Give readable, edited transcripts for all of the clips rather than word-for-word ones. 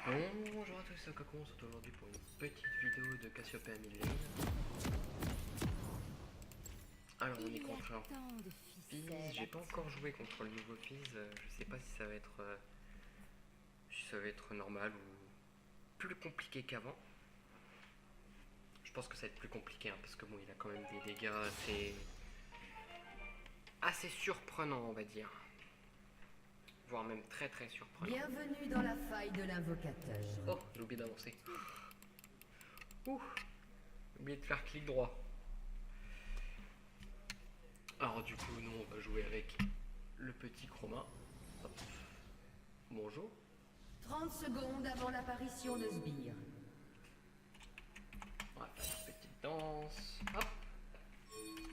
Bonjour à tous, c'est Coco, on se retrouve aujourd'hui pour une petite vidéo de Cassiopeia Midlane. Alors on est contre un Fizz, j'ai pas encore joué contre le nouveau Fizz, je sais pas si ça va être normal ou plus compliqué qu'avant. Je pense que ça va être plus compliqué hein, parce que bon il a quand même des dégâts assez surprenants on va dire. Voire même très surprenants. Bienvenue dans la faille de l'invocateur. Oh, j'ai oublié d'avancer. Ouh, j'ai oublié de faire clic droit. Alors du coup, nous on va jouer avec le petit Chroma. Hop. Bonjour. 30 secondes avant l'apparition de Sbire. On va faire une petite danse. Hop.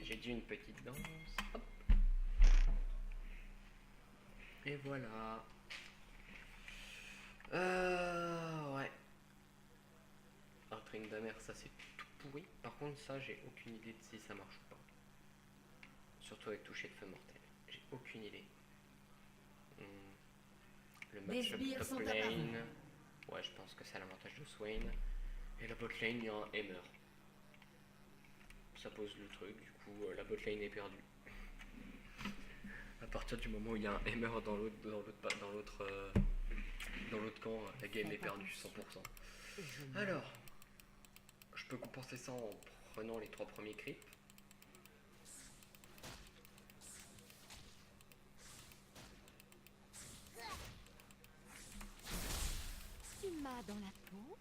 J'ai dit une petite danse. Hop. Et voilà. Ouais. Un Tryndamere, ça c'est tout pourri. Par contre, ça j'ai aucune idée de si ça marche ou pas. Surtout avec toucher de feu mortel. J'ai aucune idée. Le match-up top lane. Ouais, je pense que c'est à l'avantage de Swain. Et la bot lane, il y a un Hammer. Ça pose le truc, du coup, la bot lane est perdue. À partir du moment où il y a un Hammer dans l'autre camp, la game est perdue 100%. Alors, je peux compenser ça en prenant les 3 premiers creeps. Tu m'as dans la peau.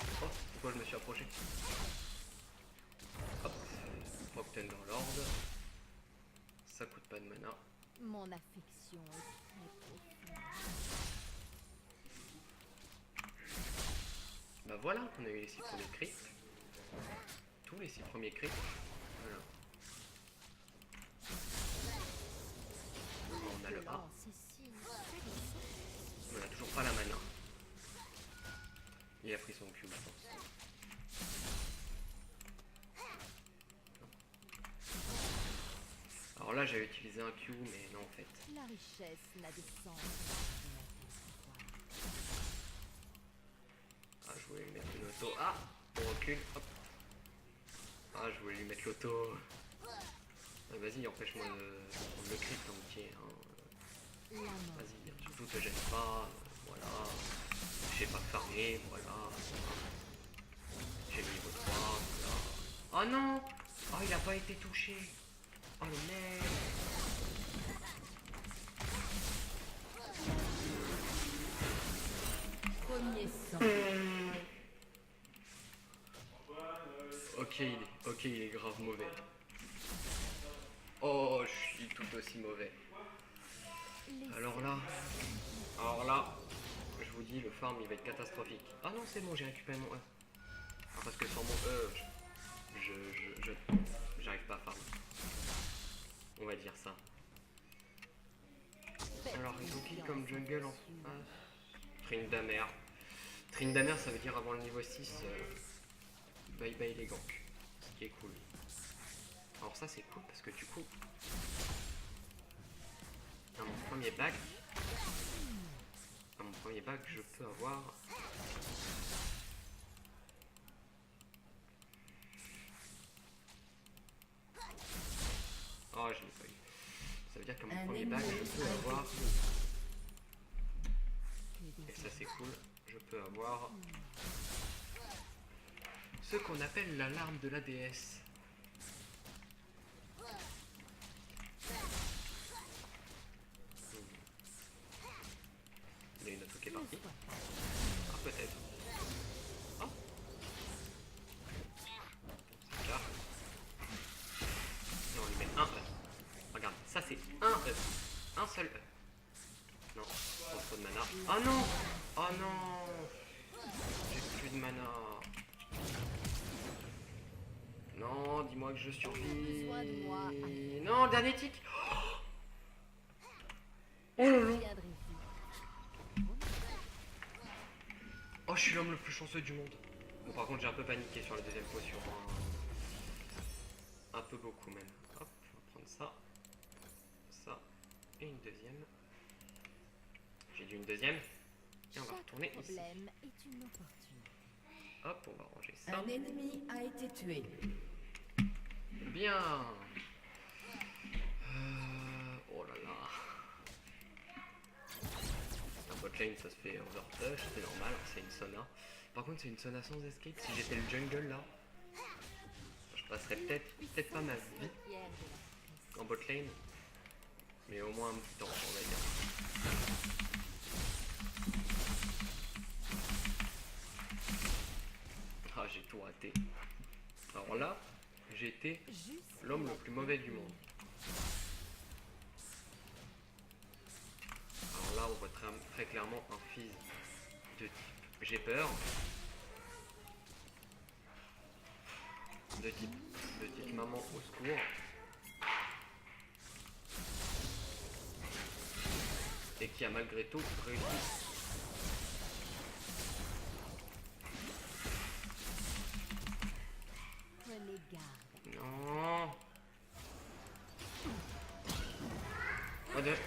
Oh, pourquoi je me suis approché? Hop, Octane dans l'ordre. Ça coûte pas de mana. Mon affection est très profonde. Bah voilà, on a eu les 6 premiers creeps. Tous les 6 premiers creeps. Voilà. On a le A. On a toujours pas la mana. Il a pris son cube, je pense. Alors là, j'avais utilisé un Q, mais non en fait. La richesse n'a de sens. Ah, je voulais lui mettre une auto. Ah, on recule. Hop. Ah, je voulais lui mettre l'auto. Ah, vas-y, empêche-moi de prendre le crit entier. Hein. Vas-y, surtout te gêne pas. Voilà. Je sais pas farmer. Voilà. J'ai le niveau 3. Voilà. Oh non. Oh, il a pas été touché. Oh le mec. Premier sang. Ok, il est grave mauvais. Oh, je suis tout aussi mauvais. Alors là, je vous dis, le farm il va être catastrophique. Ah non, c'est bon, j'ai récupéré mon E. Ah, parce que sans mon E, j'arrive pas à farm. On va dire ça. Alors, ils ont qui comme jungle en face? Tryndamere. Tryndamere, ça veut dire avant le niveau 6, bye bye les ganks. Ce qui est cool. Alors ça c'est cool parce que du coup, à mon premier bac, je peux avoir oh, je l'ai pas eu. Ça veut dire qu'à mon premier bac, je peux avoir et ça c'est cool, je peux avoir ce qu'on appelle l'alarme de la déesse. Il y a une auto qui est partie. Ah, peut-être. Oh. C'est clair. Et on lui met un E. Regarde, ça c'est un E. Un seul E. Non, trop de mana. Oh non. Oh non. J'ai plus de mana. Non, dis-moi que je survis. Non, dernier tic. Oh là là. Oh, je suis l'homme le plus chanceux du monde. Bon, par contre, j'ai un peu paniqué sur la deuxième potion. Hein. Un peu beaucoup même. Hop, on va prendre ça. Ça. Et une deuxième. J'ai dû une deuxième. Et on va Chaque retourner ici. problème est une opportunité. Hop, on va ranger ça. Un ennemi a été tué. Bien. Oh là là. Un botlane ça se fait overpush, c'est normal, c'est une Sona. Par contre c'est une Sona sans escape, si j'étais le jungle là, je passerais peut-être pas ma vie Fier de la en botlane, mais au moins un petit temps on va dire. Ah j'ai tout raté. Alors là, j'ai été l'homme le plus mauvais du monde. Alors là, on voit très clairement un fils de type j'ai peur, de type maman au secours, et qui a malgré tout réussi. Prenez garde. Non.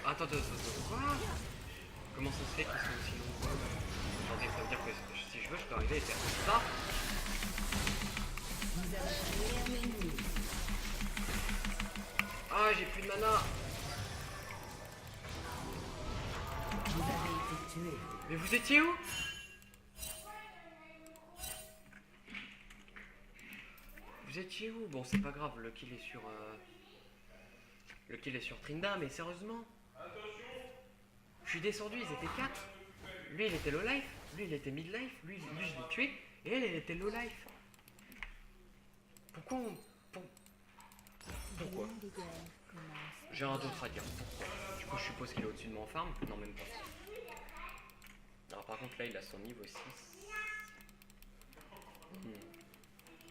Attends, quoi? Comment ça se fait qu'ils sont aussi nombreux? Attendez, ça veut dire que si je veux, je peux arriver et faire ça. Vous avez tué un ennemi. Ah, j'ai plus de mana. Vous avez été tué. Mais vous étiez où? Vous étiez où? Bon, c'est pas grave, le kill est sur... Le kill est sur Trinda, mais sérieusement? Je suis descendu, ils étaient 4. Lui, il était low life. Lui, il était mid life. Lui, je l'ai tué. Et elle était low life. Pourquoi Pourquoi? Bien des guerres commencent. J'ai un doute à dire. Pourquoi? Du coup, je suppose qu'il est au-dessus de mon farm. Non, même pas. Alors, par contre, là, il a son niveau 6.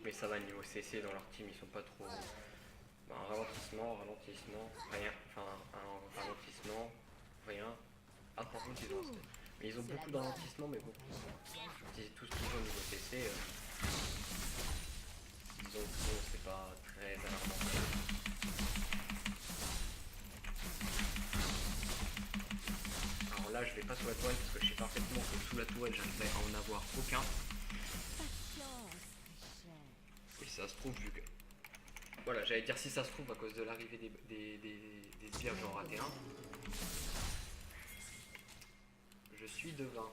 Mais ça va, niveau CC dans leur team, ils sont pas trop... Bah, un ralentissement, rien. Enfin, un ralentissement, rien. Ah, par contre, ils ont un stun. Mais ils ont beaucoup de ralentissement, mais beaucoup. C'est tout ce qu'ils ont niveau CC. Donc, bon, c'est pas très alarmant. Alors là, je vais pas sous la toile parce que je sais parfaitement que sous la toile, j'arriverai à en avoir aucun. Patience, très cher. Et ça se trouve, vu que. Voilà, j'allais dire si ça se trouve à cause de l'arrivée des sbires, j'en raté un. Je suis devin.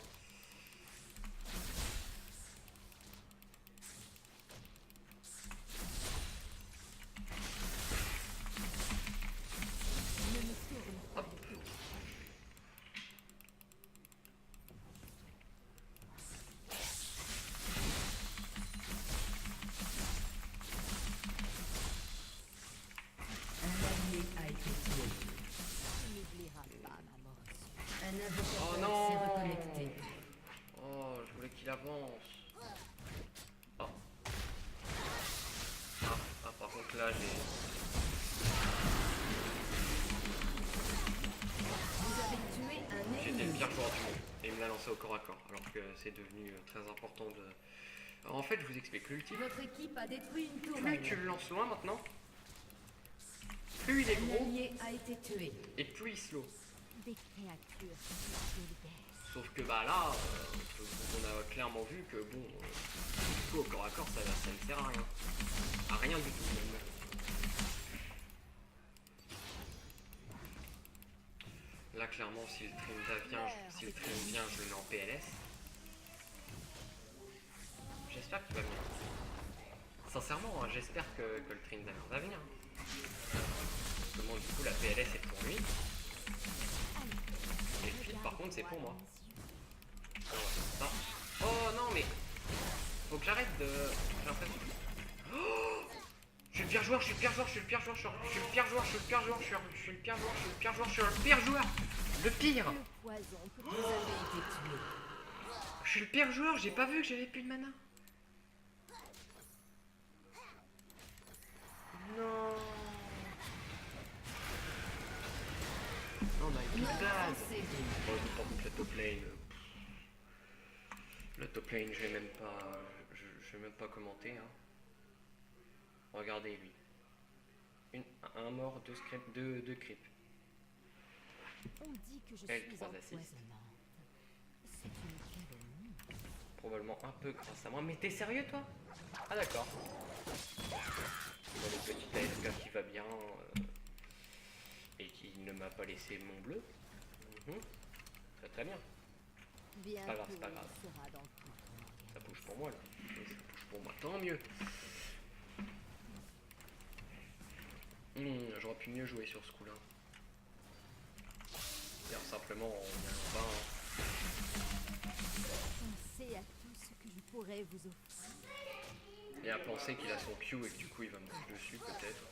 Hop. Un allié a été tué. Tu n'oublieras pas ma mort. Un Oh invocateur non! s'est reconnecté. Oh, je voulais qu'il avance. Oh. Par contre là, j'ai... Vous avez tué un J'étais le ennemi. pire joueur du monde et il me l'a lancé au corps à corps alors que c'est devenu très important de... Alors, en fait je vous explique, l'ultime, Votre équipe a détruit une plus tourelle. tu le lances loin maintenant, plus il est Un gros allié a été tué. et plus il slow. Des créatures vulgaires. Sauf que bah là, on a clairement vu que bon, du coup au corps à corps ça ne sert à rien. À rien du tout même. Là clairement si le Trinda vient, je le mets en PLS. J'espère qu'il va venir. Sincèrement, hein, j'espère que le Trinda va venir. Parce que bon du coup la PLS est pour lui. Et le feed par contre c'est pour moi. Alors, on va faire ça. Oh non mais faut que j'arrête de... J'ai l'impression... Oh, je suis le pire joueur, je suis le pire joueur, je suis le pire joueur, je suis le pire joueur, je suis le pire joueur, je suis le pire joueur, je suis le pire joueur, je suis le pire joueur. Le pire. Le poison peut Vous avez été tué. Je suis le pire joueur, j'ai pas vu que j'avais plus de mana. Non. Oh my god. Cédé. Bon, par contre la top lane. La top lane, je vais même pas. Je vais même pas commenter. Hein. Regardez lui. Un mort, deux creep. On dit que je Elle, suis 3 assists. empoisonnant. probablement un peu grâce à moi. Mais t'es sérieux toi? Ah d'accord. Bon, le petit AFK qui va bien et qui ne m'a pas laissé mon bleu. Très très bien. Bientôt, Pas grave, c'est pas grave. il sera dans tout ton organisme. Ça bouge pour moi là. Oui, ça bouge pour moi, tant mieux. J'aurais pu mieux jouer sur ce coup-là. Car simplement on vient en bas. Pensez à tout ce que je pourrais vous offrir. Et à penser qu'il a son Q et que du coup il va me foutre dessus peut-être.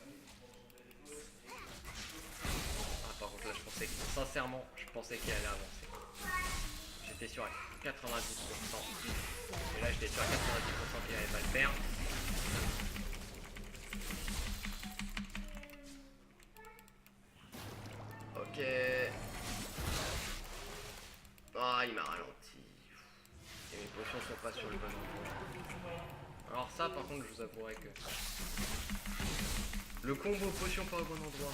Ah par contre là je pensais que, sincèrement je pensais qu'il allait avancer. J'étais sûr à 90%. Et là j'étais sûr à 90% qu'il allait pas le faire. Ok. Ah il m'a ralenti. Et mes potions sont pas sur le bon endroit. Alors ça par contre je vous avouerai que le combo potion pas au bon endroit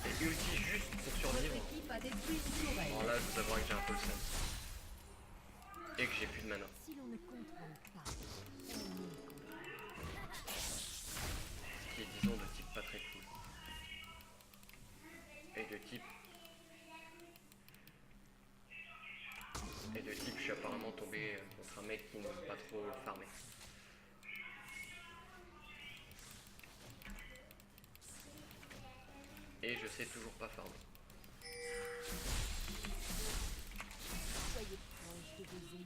et ulti juste pour Votre survivre. équipe a détruit une tourelle. Alors là je vous avouerai que j'ai un peu le seum. Et que j'ai plus de mana. Si l'on ne contrôle pas, on est Ce qui est disons de type pas très cool. Et de type je suis apparemment tombé contre un mec qui n'aime pas trop farmer. Et je sais toujours pas farmer. soyez proche de vos ennemis.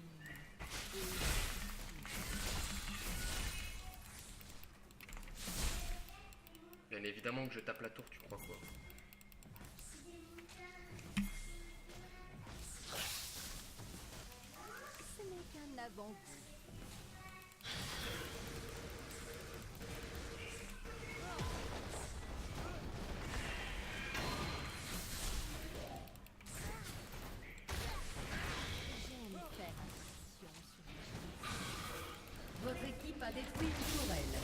Bien évidemment que je tape la tour, tu crois quoi? Ce n'est qu'un avant-goût. J'aime faire attention sur les choses. Votre équipe a détruit une tourelle.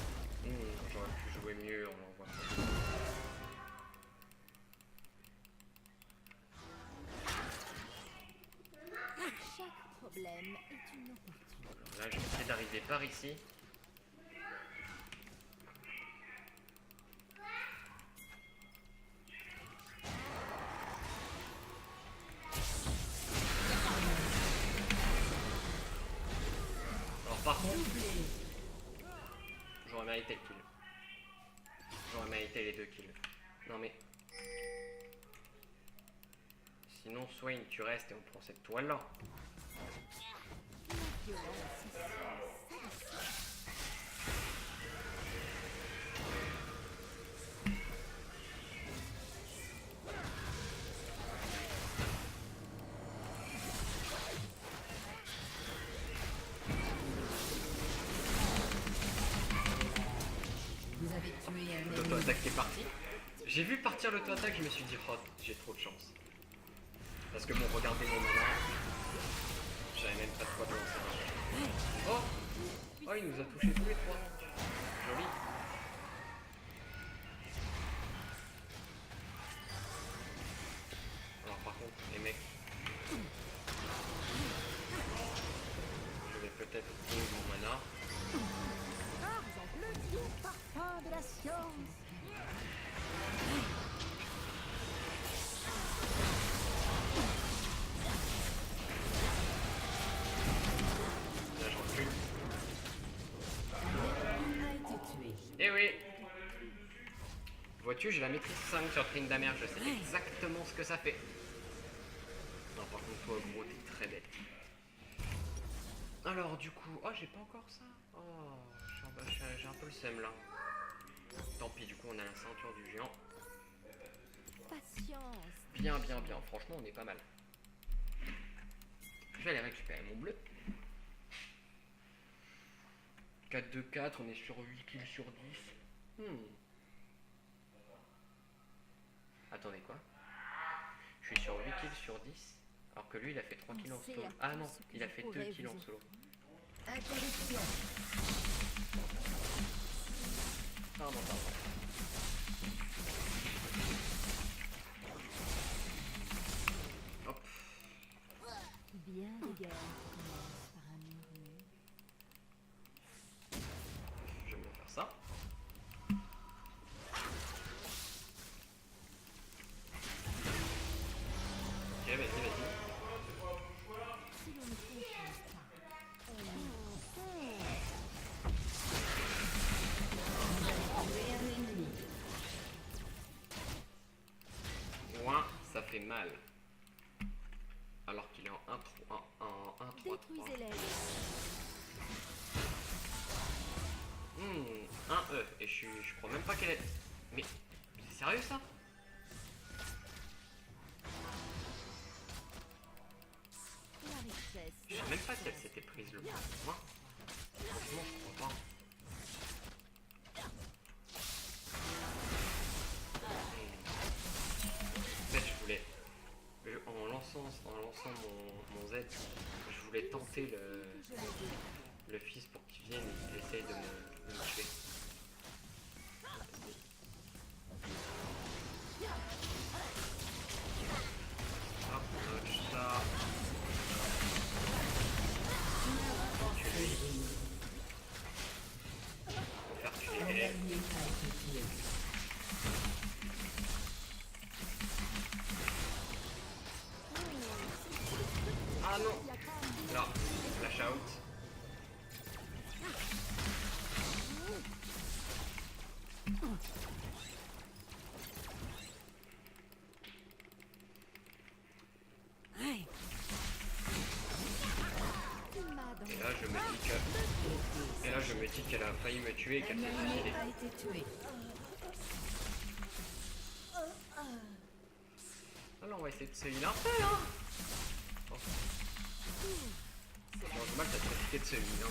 J'aurais pu jouer mieux en l'envoie. Chaque problème est une opportunité. Là je vais essayer d'arriver par ici. Alors par contre, j'aurais mérité le kill. J'aurais mérité les 2 kills. Non mais... Sinon Swain tu restes et on prend cette toile là. La violence ici, ça Vous avez tué un ennemi. L'auto-attaque qui est parti. J'ai vu partir l'auto-attaque, je me suis dit oh j'ai trop de chance. Parce que bon regardez mon mana. J'avais même pas de quoi lancer. Oh oh il nous a touché tous les trois. Joli. Alors par contre les mecs. Je vais peut-être trouver mon mana. le doux parfum de la science. Là je recule. A été tué. Eh oui. Vois-tu, j'ai la maîtrise 5 sur Tryndamere, je sais exactement ce que ça fait. Non, par contre, toi, gros, t'es très bête. Alors, du coup... Oh, j'ai pas encore ça. Oh, j'ai un peu le seum, là. Tant pis, du coup, on a la ceinture du géant. Patience. Bien, bien, bien. Franchement, on est pas mal. Je vais aller récupérer mon bleu. 4-2-4, on est sur 8 kills sur 10. Attendez, quoi? Je suis sur 8 kills sur 10, alors que lui, il a fait 3 kills en solo. Ah non, il a fait 2 kills en solo. Interruption. Pardon, pardon. Hop. Bien des guerre commence par un murmure. J'aime bien faire ça. Ok, vas-y, vas-y. Si l'on ne compose pas, on Tué un ennemi. Ouin, ça fait mal. Alors qu'il est en 1-3-3. détruisez-les. 1 E. Et je crois même pas qu'elle est... Mais c'est sérieux ça? La richesse. Je sais même pas si elle s'était prise le point. Franchement, je crois pas. En fait, je voulais... En lançant mon Z, je voulais tenter le fils pour qu'il vienne et qu'il essaye de me tuer. Hop, dodge ça. Tuer. Faut faire tuer. Un allié a été tué. Ah non! Là, flash out. Et là je me dis que... Et là je me dis qu'elle a failli me tuer et qu'elle s'est Un suicidée. ennemi a été tué. Alors on va essayer de se heal un peu hein. Oh. Bon, dommage t'as profité de ce heal hein.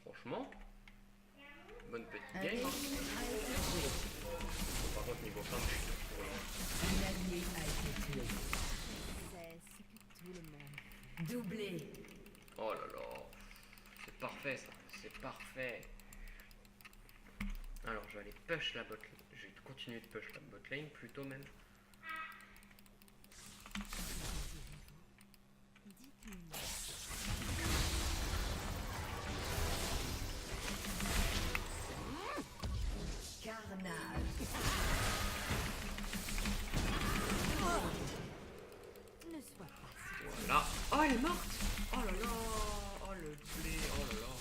Franchement, bonne petite Un game ennemi hein. a été tué. Bon, par contre niveau femme je suis trop loin. Un allié a été tué. C'est ce que tout le monde. Doublé. Oh là là, c'est parfait ça, c'est parfait. Alors je vais aller push la bot lane. Je vais continuer de push la bot lane plutôt même. Dites-moi. Carnage. Ne sois pas si. Voilà. Oh elle est morte. Oh là là. Oh le doublé. Oh là là.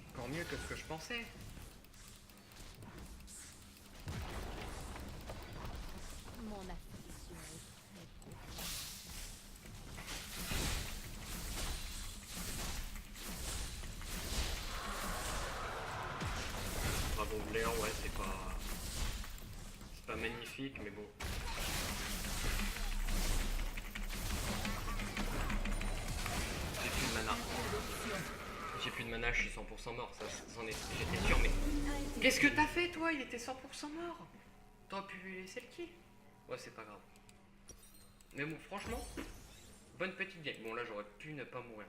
Encore mieux que ce que je pensais. Mon affection est très profonde. Dragon Blair, ouais c'est pas magnifique mais bon. J'ai plus de mana. J'ai plus de mana, je suis 100% mort, ça j'en ai. J'étais sûr mais. Qu'est-ce que t'as fait toi? Il était 100% mort. T'aurais pu lui laisser le kill. Ouais c'est pas grave. Mais bon franchement, bonne petite game. Bon là j'aurais pu ne pas mourir.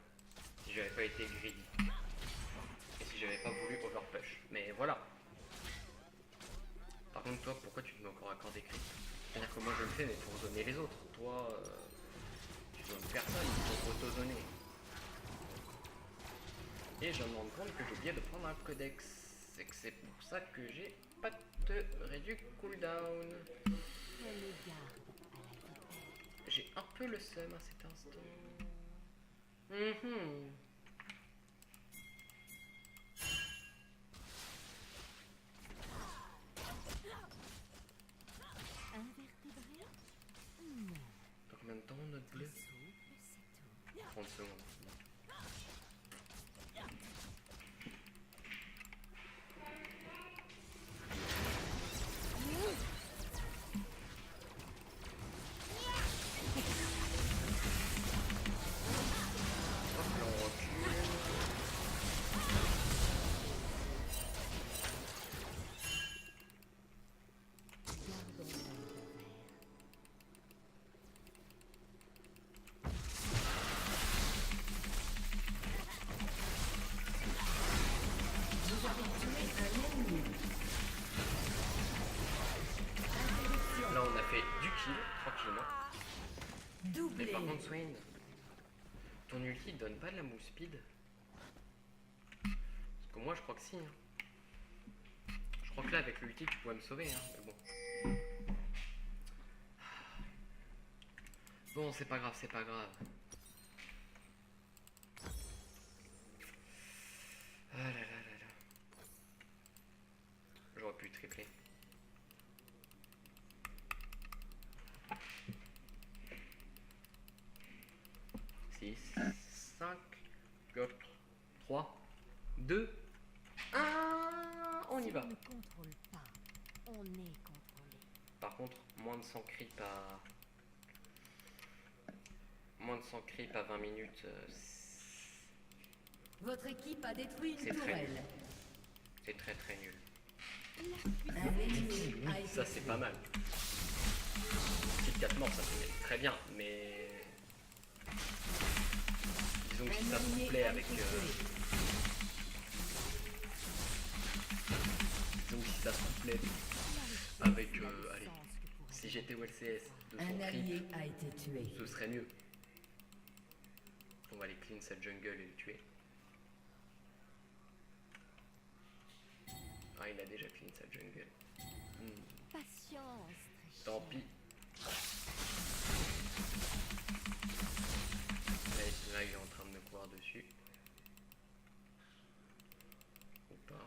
Si j'avais pas été greedy. Et si j'avais pas voulu overpush. Mais voilà. Par contre toi pourquoi tu te mets encore à corps des cris? C'est-à-dire que moi je le fais mais pour zoner les autres. Toi tu zones personne, il faut auto-zoner. Et je me rends compte que j'ai oublié de prendre un codex. C'est que c'est pour ça que j'ai pas de réduit cooldown. Prenez garde à la vitesse. J'ai un peu le seum à cet instant. Mhm. Invertébré? Non. Dans combien de temps notre bleu? Souple, c'est tout. 30 secondes. Hop là on kill, tranquillement. Mais Doublé. par contre, Swain, ton ulti donne pas de la move speed? Parce que moi, je crois que si. Hein. Je crois que là, avec l'ulti, tu pourrais me sauver. Hein. Mais bon. Bon, c'est pas grave, c'est pas grave. Ah là là là là. J'aurais pu tripler. Six, 5, 4, 3, 2, 1, on y va. On ne contrôle pas. On est contrôlé. Par contre, moins de 100 creeps à... Moins de 100 creeps à 20 minutes, Votre équipe a détruit C'est une très tourelle. c'est très très nul. Un ennemi a été Ça c'est tué. pas mal. Petite 4 morts, ça c'est très bien, mais... Disons que si ça Un vous plaît allié a avec... été tué. Disons que si ça vous plaît avec... allez, si j'étais OLCS de son Un allié creep, a été tué. ce serait mieux. On va aller clean cette jungle et le tuer. Ah, il a déjà clean sa jungle. Patience, très Tant cher. pis. Là, il est en train de me courir dessus. Ou pas.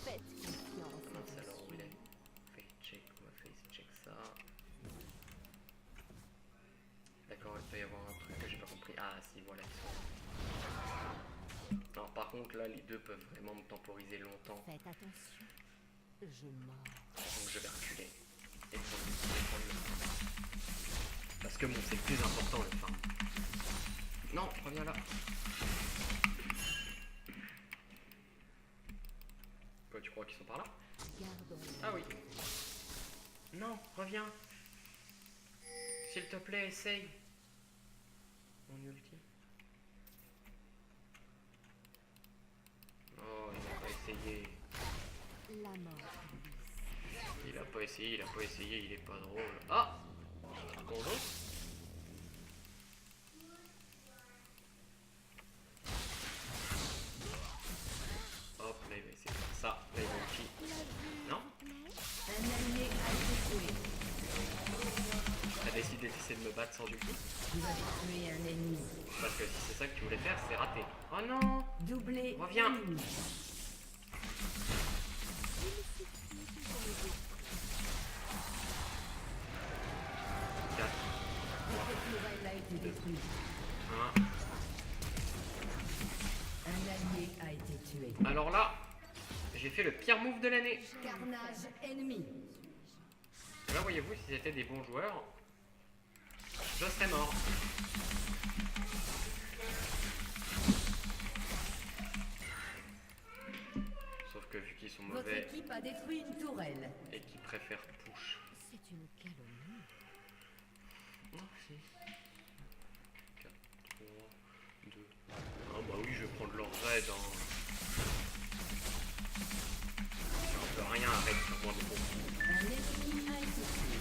Faites confiance. Ah mince, à alors où il monsieur. est? Face check, on va face check ça. D'accord, il peut y avoir un truc que j'ai pas compris. Ah si, voilà, ils sont... Non, par contre, là, les deux peuvent vraiment me temporiser longtemps. Faites attention. Je mords. Donc je vais reculer. Et prendre le farm. Parce que bon, c'est le plus important, le farm. Non, reviens là. Quoi, tu crois qu'ils sont par là? Gardons. Ah oui. Non, reviens. S'il te plaît, essaye. Mon ulti. Oh, il a pas essayé. La mort glisse. Il a pas essayé, il a pas essayé, il est pas drôle. Ah! Bonjour. Hop, là il va essayer de faire ça. Là il va ulti. Non? Un allié a été tué. T'as décidé d'essayer de me battre sans ulti? Vous avez tué un ennemi. Parce que si c'est ça que tu voulais faire, c'est raté. Oh non! Doublé. Reviens. ennemi. 4, Votre tourelle a été détruite. 1. Un allié a été tué. Alors là, j'ai fait le pire move de l'année. Carnage ennemi. Là, voyez-vous, si c'était des bons joueurs, je serais mort. Sauf que vu qu'ils sont Votre mauvais équipe a détruit une tourelle. et qu'ils préfèrent push. C'est une calomnie. Non, si. 4, 3, 2. Ah bah oui, je vais prendre leur raid. Hein. On peut rien arrêter sur moi, mais bon. Un ennemi a été tué.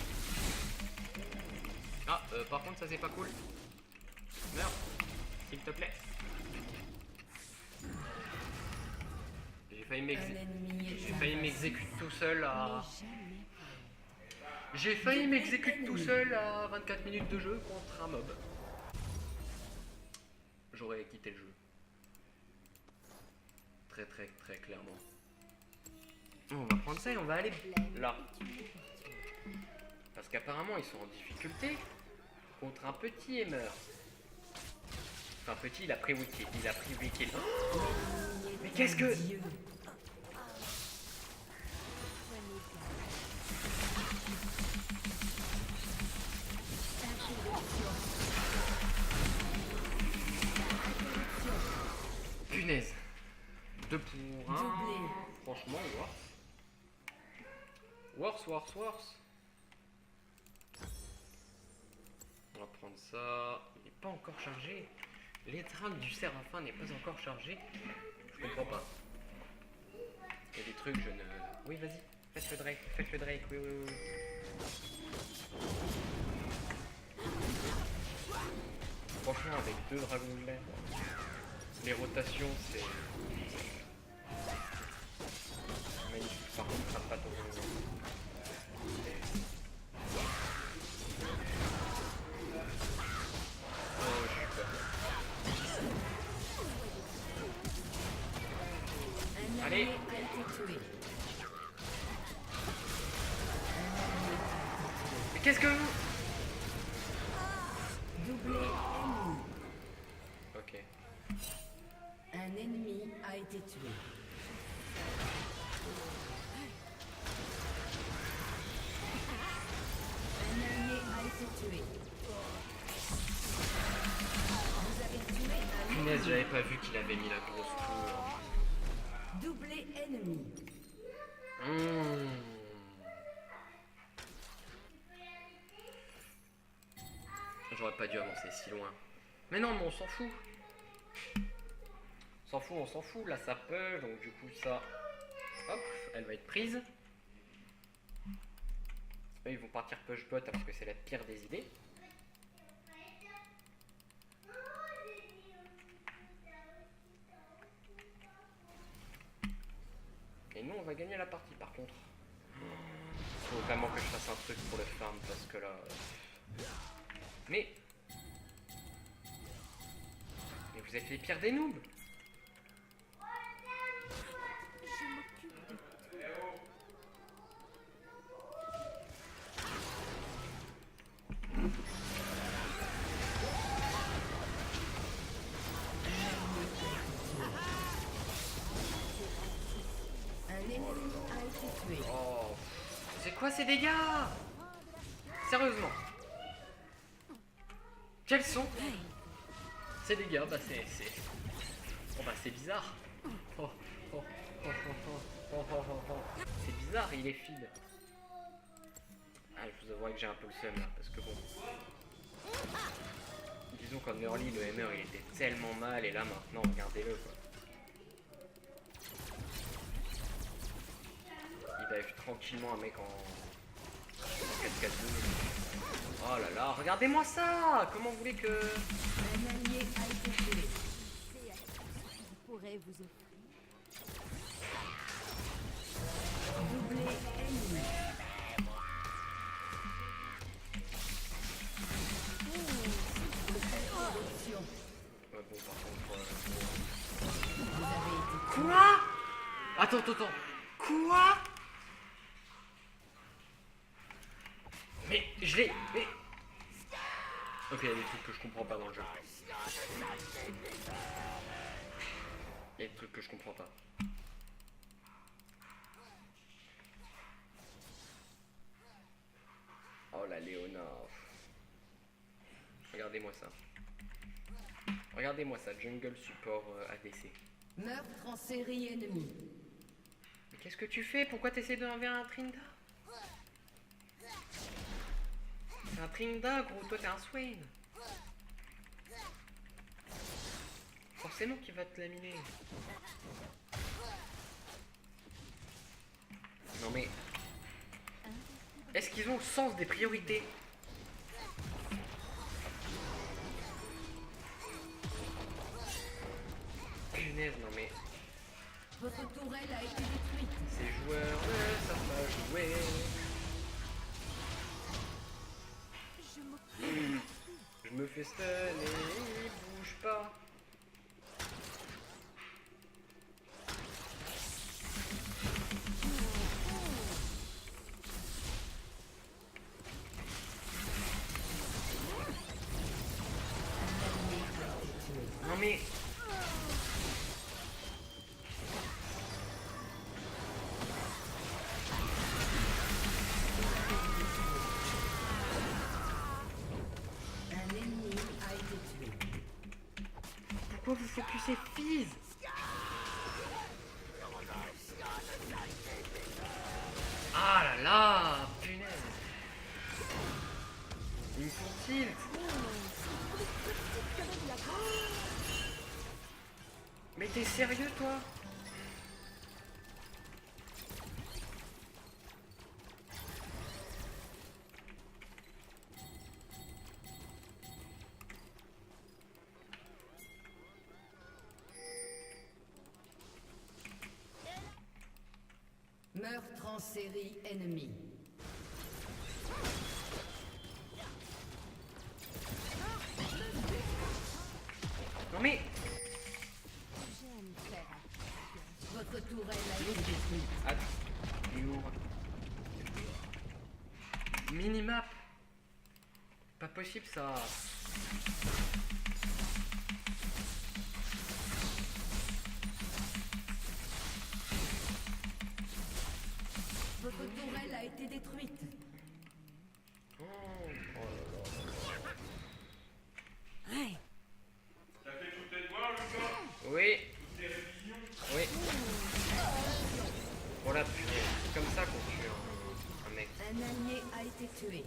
Ah, par contre, ça c'est pas cool. Meurs, s'il te plaît. J'ai failli Un m'exécuter. ennemi est J'ai failli m'exécuter tout seul à... Jamais. J'ai failli m'exécuter tout seul à 24 minutes de jeu contre un mob. J'aurais quitté le jeu. Très très très clairement. On va prendre ça et on va aller là. Parce qu'apparemment ils sont en difficulté contre un petit aimer. Enfin petit, il a pris wiki. Il a pris wiki. Oh, mais qu'est-ce que... Dieu. Punaise. 2 pour 1. Doublé. Franchement, worse. On va prendre ça. Il n'est pas encore chargé. L'étreinte du Séraphin n'est pas encore chargée. Je comprends pas. Il y a des trucs, je ne... Oui, vas-y. Faites le Drake, oui. Franchement, avec 2 dragons de l'air, les rotations, c'est magnifique. Par contre, ça pas ton oh, j'ai eu peur. Un Allez. allié a été tué. Mais qu'est-ce que vous... Doublé ennemi. Ok. Un ennemi a été tué. Un allié a été tué. Vous avez tué un Punaise, ennemi. j'avais pas vu qu'il avait mis la grosse tour. Doublé ennemi. Mmh. J'aurais pas dû avancer si loin. Mais non, mais on s'en fout. On s'en fout. Là, ça peut. Donc, du coup, ça... Hop, elle va être prise. Eux, ils vont partir push-bot alors que c'est la pire des idées. Et nous, on va gagner la partie, par contre. Faut vraiment que je fasse un truc pour le farm, parce que là... Mais vous êtes les pires des noobs. Je m'occupe de Un ennemi a été tué. Oh, c'est quoi ces dégâts? Sérieusement. Quels sont ces dégâts? Bah c'est... Oh bah c'est bizarre. Oh, oh, oh, oh, oh, oh, oh, oh, oh. C'est bizarre, il est feed. Ah, je vous avouerai que j'ai un peu le seum là, parce que bon... Disons qu'en early, le hammer il était tellement mal, et là maintenant, regardez-le quoi. Il dive tranquillement un mec en 4-4-2. Oh là là, regardez-moi ça! Comment vous voulez que... Un allié a été tué. c'est à qui je pourrais vous offrir. Doublé ennemi. Option. Ouais, bon, par contre... Vous avez été tué. Quoi? Attends. Quoi? Mais je l'ai... Mais... Ok, il y a des trucs que je comprends pas dans le jeu. Il y a des trucs que je comprends pas. Oh la Léona. Regardez-moi ça. Regardez-moi ça, jungle support ADC. Meurtre en série ennemie. Mais qu'est-ce que tu fais? Pourquoi t'essaies de envers un Trinda? C'est un Trinda, gros, toi t'es un Swain. Forcément qu'il va te laminer. Non mais... Est-ce qu'ils ont le sens des priorités? Punaise, non mais... Votre tourelle a été détruite. Ces joueurs ne savent pas jouer. Je m'occupe. Je me fais stun et il bouge pas. Non mais... Un ennemi a été tué. Pourquoi vous focusez Fizz? Ah là là, punaise. Ils me font tilt. Mais t'es sérieux toi? Meurtre en série ennemi. Non mais... J'aime faire Votre tourelle a été détruite. Attends. Lourd. Minimap. Pas possible ça. Votre tourelle a été détruite. Oh, oh là là. Ouais. T'as fait tous tes devoirs, Lucas? Oui. Toutes tes révisions? Oui. Voilà, purée. C'est comme ça qu'on tue un mec. Un allié a été tué.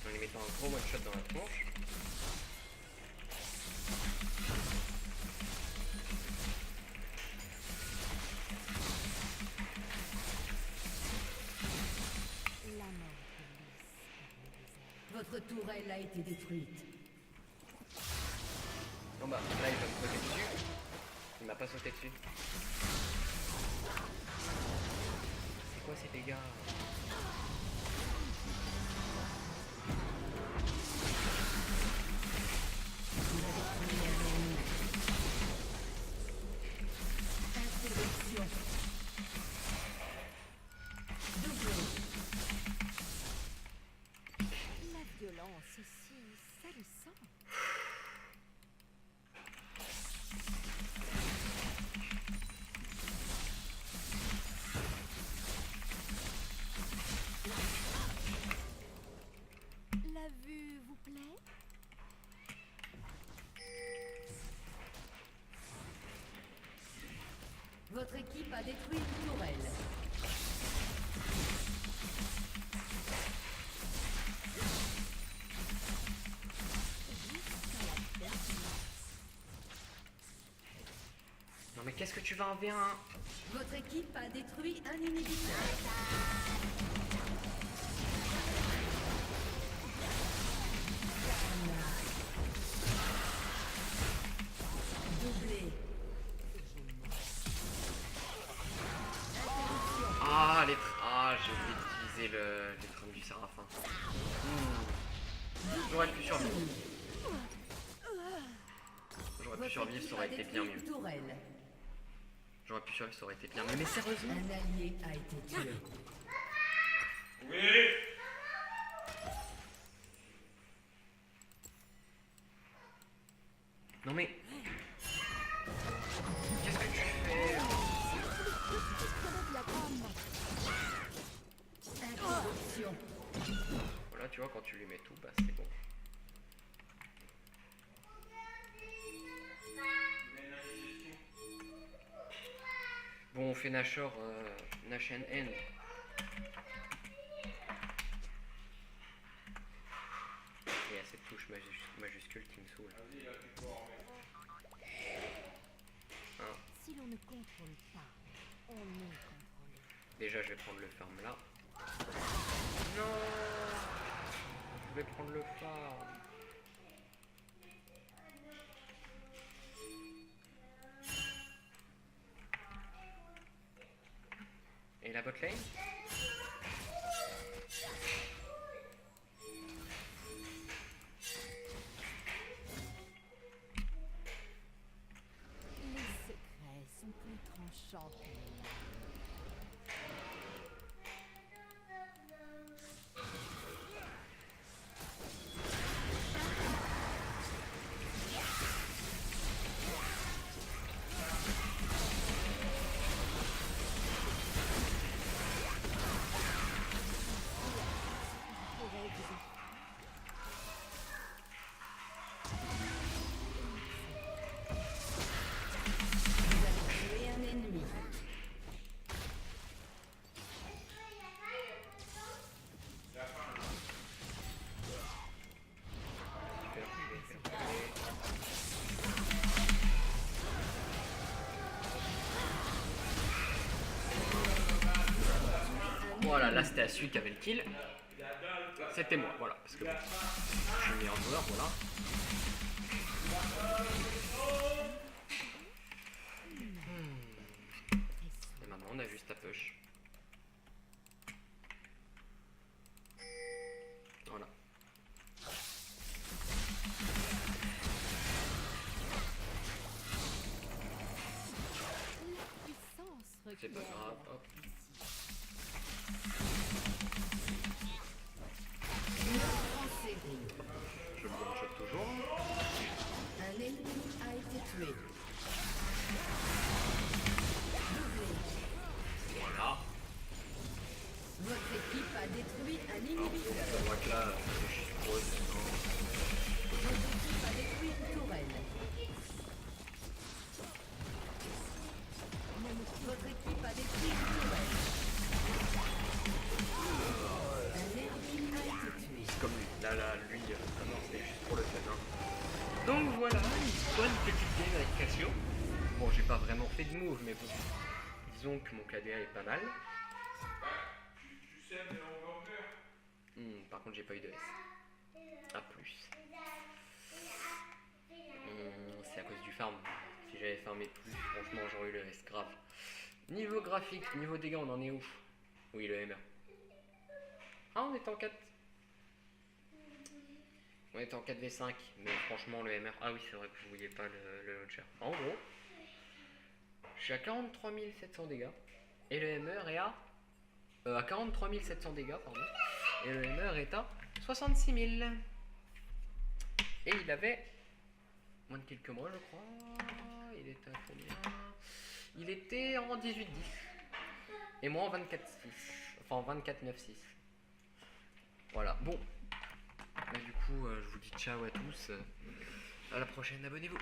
En lui mettant un gros one shot dans la tronche. La mort glisse. Votre tourelle a été détruite. Bon bah là il va me sauter dessus. Il m'a pas sauté dessus. C'est quoi ces dégâts? Interruption. Doublé. La violence ici salissante. La vue vous plaît? Votre équipe a détruit une tourelle. Non mais qu'est-ce que tu vas en bien? Votre équipe a détruit un inhibiteur. Doublé. Interruption. Ah, j'ai oublié d'utiliser les trames du Séraphin. J'aurais pu survivre. J'aurais pu Votre survivre, équipe ça aurait a été détruit bien une mieux. tourelle. J'aurais pu survivre, ça aurait été bien mieux. Mais sérieusement? Un allié a été tué. Oui. Non mais... Qu'est-ce que tu fais? Interruption. Voilà, tu vois, quand tu lui mets tout, bah c'est bon. Bon, on fait Nashor, Nash and End. Et à cette touche majuscule qui me saoule. Hein, Si l'on ne contrôle pas, on est contrôlé. déjà, je vais prendre le farm là. Non! Je vais prendre le farm. Et la botlane? Les secrets sont plus tranchants que les larmes. Vous avez tué un ennemi. Super, je vais faire tomber. Voilà, là c'était à celui qui avait le kill. C'était moi, voilà. Parce que bon, je suis le meilleur joueur, voilà. Tes c'est pas grave. Hop. En série. Je me one-shot toujours. Un ennemi a été tué. Doublé. Voilà. Votre équipe a détruit un inhibiteur. Je vois que là, je suis grosse maintenant. Votre équipe a détruit une tourelle. Votre équipe a détruit une tourelle. Un ennemi a été tué. C'est comme lui. Là, lui, non, c'était juste pour le fun. Hein. Donc voilà, une bonne petite game avec Cassio. Bon, j'ai pas vraiment fait de move, mais bon. Disons que mon KDA est pas mal. Tu sais, mais on va en faire. Par contre, j'ai pas eu de S. A plus. C'est à cause du farm. Si j'avais farmé plus, franchement, j'aurais eu le S grave. Niveau graphique, niveau dégâts, on en est où? Oui, le MR. Ah, on est en 4. On est en 4v5, mais franchement, le MR. Ah oui, c'est vrai que vous voyez pas le launcher. En gros, je suis à 43 700 dégâts. Et le MR est à 43 700 dégâts, pardon. Et le MR est à 66 000. Et il avait moins de quelques mois, je crois. Il était à combien? Il était en 18-10. Et moi en 24-6. Enfin en 24-9-6. Voilà, bon. Là du coup, je vous dis ciao à tous. À la prochaine, abonnez-vous.